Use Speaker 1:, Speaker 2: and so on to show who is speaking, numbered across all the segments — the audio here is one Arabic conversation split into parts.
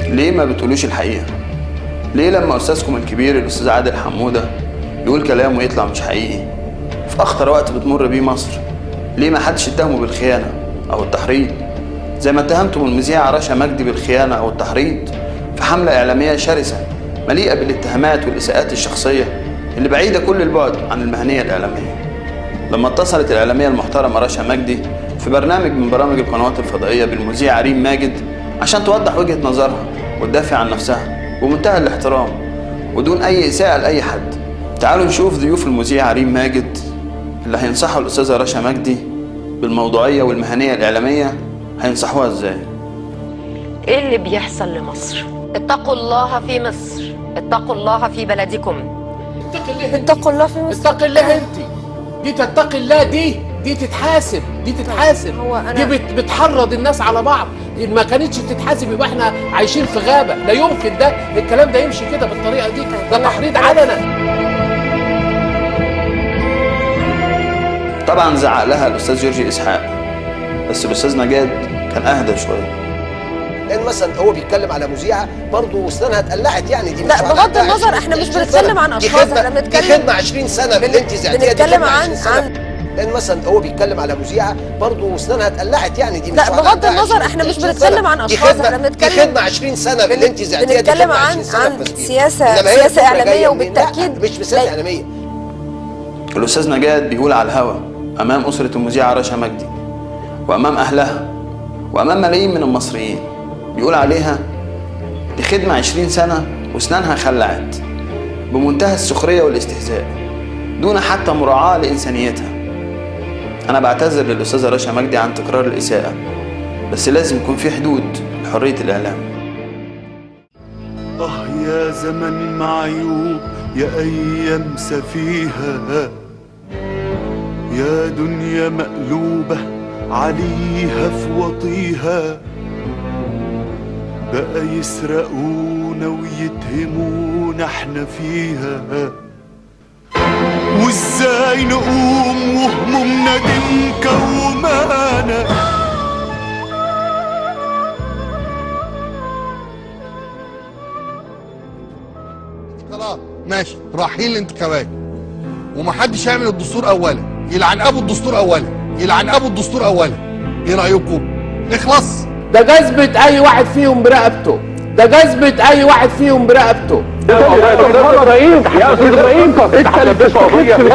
Speaker 1: ليه ما بتقولوش الحقيقة؟ ليه لما أستاذكم الكبير الأستاذ عادل حمودة يقول كلام ويطلع مش حقيقي في أخطر وقت بتمر بيه مصر، ليه ما حدش اتهمه بالخيانة أو التحريض زي ما اتهمتم المذيعة رشا مجدي بالخيانة أو التحريض في حملة إعلامية شرسة مليئة بالاتهامات والإساءات الشخصية اللي بعيدة كل البعد عن المهنية الإعلامية؟ لما اتصلت الإعلامية المحترمة رشا مجدي في برنامج من برامج القنوات الفضائية بالمذيع ريم ماجد عشان توضح وجهة نظرها وتدافع عن نفسها بمنتهى الاحترام ودون أي إساءة لأي حد، تعالوا نشوف ضيوف المذيع ريم ماجد اللي هينصحوا الأستاذة رشا مجدي بالموضوعية والمهنية الإعلامية هينصحوها إزاي؟
Speaker 2: إيه اللي بيحصل لمصر؟ اتقوا الله في مصر، اتقوا الله في بلدكم.
Speaker 3: اتقوا الله في مصر.
Speaker 4: اتقي الله انت. دي تتقي الله، دي تتحاسب، دي تتحاسب. دي بتحرض الناس على بعض. ما كانتش تتحاسب يبقى احنا عايشين في غابه، لا يمكن ده الكلام ده يمشي كده بالطريقه دي، ده تحريض علنا.
Speaker 1: طبعا زعق لها الاستاذ جورجي اسحاق، بس الاستاذ نجاد كان اهدى شويه.
Speaker 5: لان مثلا هو بيتكلم على مذيعه برضه اسنانها اتقلعت، يعني دي
Speaker 3: لا بغض النظر احنا مش بنتكلم عن اشخاص، احنا بنتكلم
Speaker 5: دي خدمه 20 سنه باللي انت زعتيها،
Speaker 3: بنتكلم عن
Speaker 5: لان مثلا هو بيتكلم على مذيعه برضه اسنانها اتقلعت، يعني دي
Speaker 3: لا بغض النظر احنا مش بنتكلم عن اشخاص، احنا بنتكلم
Speaker 5: دي خدمه 20 سنه باللي انت زعتيها،
Speaker 3: بنتكلم عن سياسه اعلاميه وبالتاكيد
Speaker 5: مش بسياسه اعلاميه.
Speaker 1: الاستاذ نجاد بيقول على الهوا امام اسره المذيعه رشا مجدي وامام اهلها وامام ملايين من المصريين، بيقول عليها دي خدمه 20 سنه واسنانها خلعت، بمنتهى السخريه والاستهزاء دون حتى مراعاه لانسانيتها. انا بعتذر للاستاذه رشا مجدي عن تكرار الاساءه، بس لازم يكون في حدود لحريه الاعلام.
Speaker 6: يا زمن معيوب، يا ايام سفيهه، يا دنيا مقلوبه عليها في وطيها، بقى يسرقونا ويتهمونا احنا فيها، وازاي نقوم وهمومنا دي مكومانا.
Speaker 7: خلاص ماشي، رايحين الانتخابات ومحدش يعمل الدستور اولا، يلعن ابو الدستور اولا، يلعن ابو الدستور اولا. ايه رايكم؟ نخلص.
Speaker 4: ده جذبة اي واحد فيهم برقبته، ده جذبة اي واحد فيهم برقبته.
Speaker 8: يا استاذ ابراهيم، يا استاذ ابراهيم، انت اللي بتستخدم.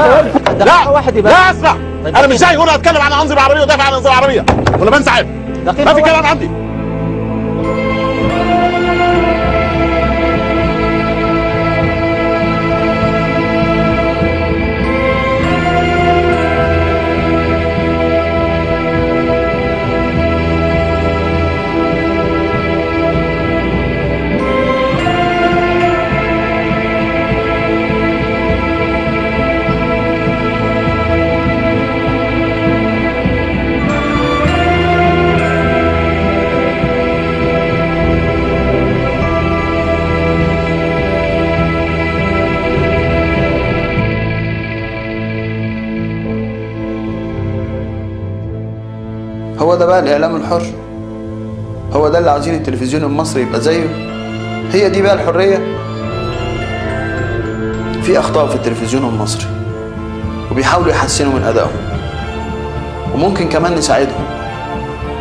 Speaker 4: لا واحد يبقى لا اسمع، انا مش جاي هنا اتكلم عن انظمه عربيه ودافع عن انظمه عربيه ولا بنسحب، ما في كلام عندي.
Speaker 1: هو ده بقى الإعلام الحر؟ هو ده اللي عاوزين التلفزيون المصري يبقى زيه؟ هي دي بقى الحرية؟ في أخطاء في التلفزيون المصري وبيحاولوا يحسنوا من أدائهم، وممكن كمان نساعدهم،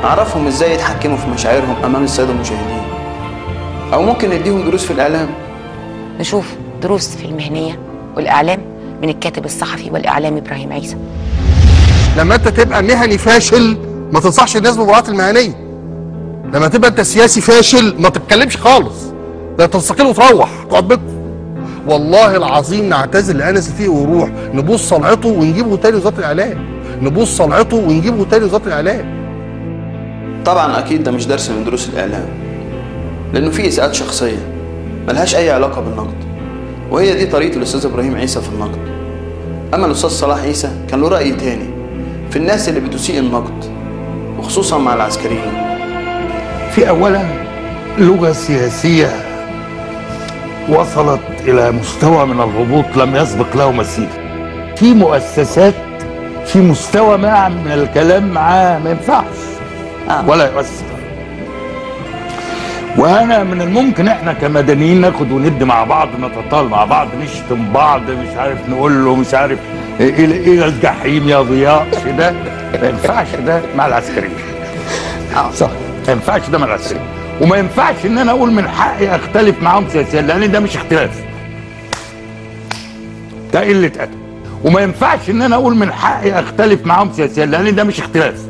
Speaker 1: نعرفهم إزاي يتحكموا في مشاعرهم أمام السادة المشاهدين، أو ممكن نديهم دروس في الإعلام.
Speaker 2: نشوف دروس في المهنية والإعلام من الكاتب الصحفي والإعلامي إبراهيم عيسى.
Speaker 7: لما انت تبقى مهني فاشل ما تنصحش الناس بمراعاة المهنية. لما تبقى انت سياسي فاشل ما تتكلمش خالص، ده تستقيل وتروح تقعد بيتكم. والله العظيم نعتزل لأنس فيه ونروح نبوظ صنعته ونجيبه تاني وزارة الإعلام، نبوظ صنعته ونجيبه تاني وزارة الإعلام.
Speaker 1: طبعا أكيد ده مش درس من دروس الإعلام، لأنه فيه إساءات شخصية ملهاش أي علاقة بالنقد، وهي دي طريقة الأستاذ إبراهيم عيسى في النقد. أما الأستاذ صلاح عيسى كان له رأي تاني في الناس اللي بتسيء النقد، وخصوصا مع العسكريين.
Speaker 9: في أولا لغة سياسية وصلت إلى مستوى من الهبوط لم يسبق له مثيل. في مؤسسات في مستوى ما من الكلام معاه ما ينفعش ولا يؤثر. وانا من الممكن احنا كمدنيين ناخد وندي مع بعض، نتطال مع بعض، نشتم بعض، مش عارف نقول له مش عارف ايه الجحيم يا ضياء. ده ما ينفعش ده مع العسكريين. صح، ما ينفعش ده مع العسكريين، وما ينفعش ان انا اقول من حقي اختلف معاهم سياسيا، لان ده مش اختلاف، ده قله ادب. وما ينفعش ان انا اقول من حقي اختلف معاهم سياسيا، لان ده مش اختلاف،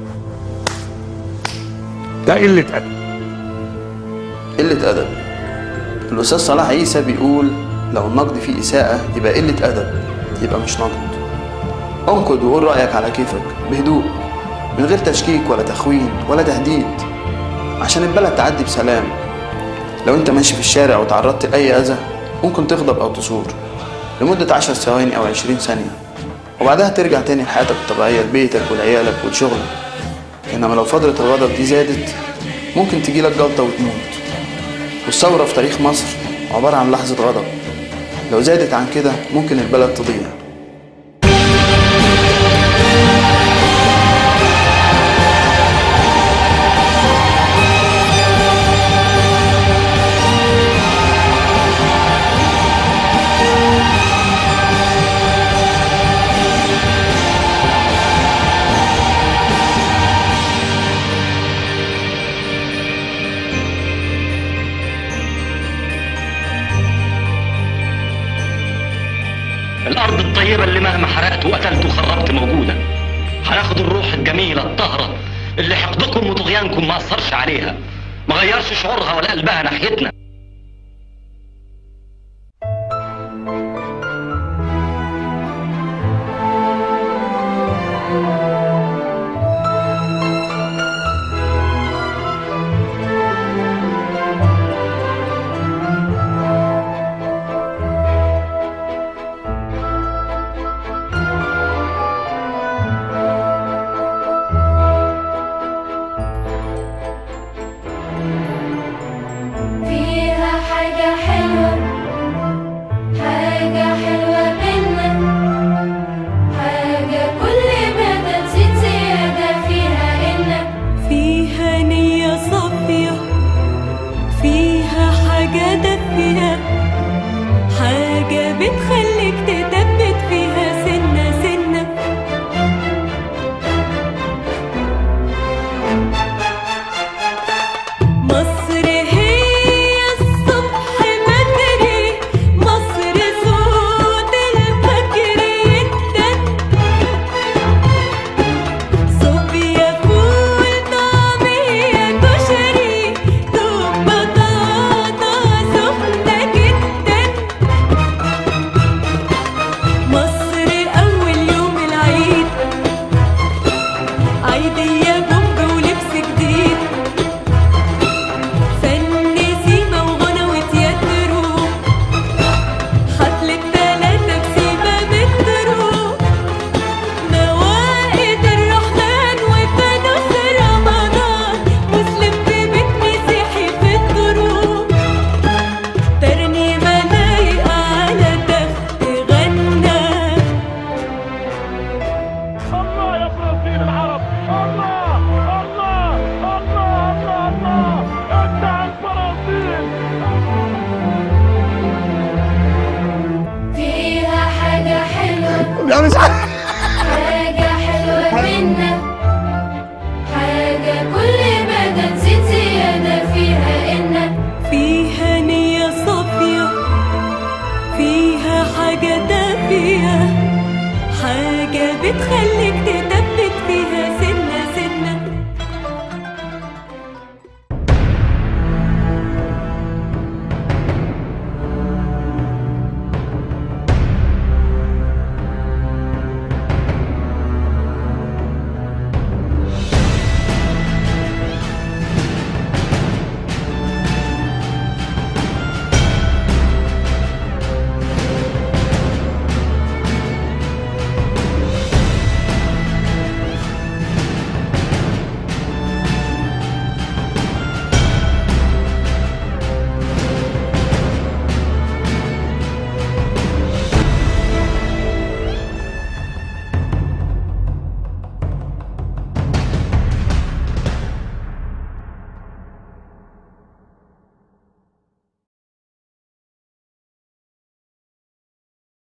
Speaker 9: ده قله ادب.
Speaker 1: قلة أدب. الأستاذ صلاح عيسى بيقول لو النقد فيه إساءة يبقى قلة أدب، يبقى مش نقد. انقد وقول رأيك على كيفك بهدوء، من غير تشكيك ولا تخوين ولا تهديد، عشان البلد تعدي بسلام. لو انت ماشي في الشارع وتعرضت لأي أذى ممكن تغضب أو تصور لمدة 10 ثواني أو 20 ثانية، وبعدها ترجع تاني لحياتك الطبيعية، لبيتك ولعيالك ولشغلك. إنما لو فترة الغضب دي زادت ممكن تجيلك جلطة وتموت. والثورة في تاريخ مصر عبارة عن لحظة غضب، لو زادت عن كده ممكن البلد تضيع.
Speaker 10: الأرض الطيبة اللي مهما حرقت وقتلت وخربت موجودة. هناخد الروح الجميلة الطاهرة اللي حقدكم وطغيانكم ما أثرش عليها، ما غيرش شعورها ولا قلبها ناحيتنا.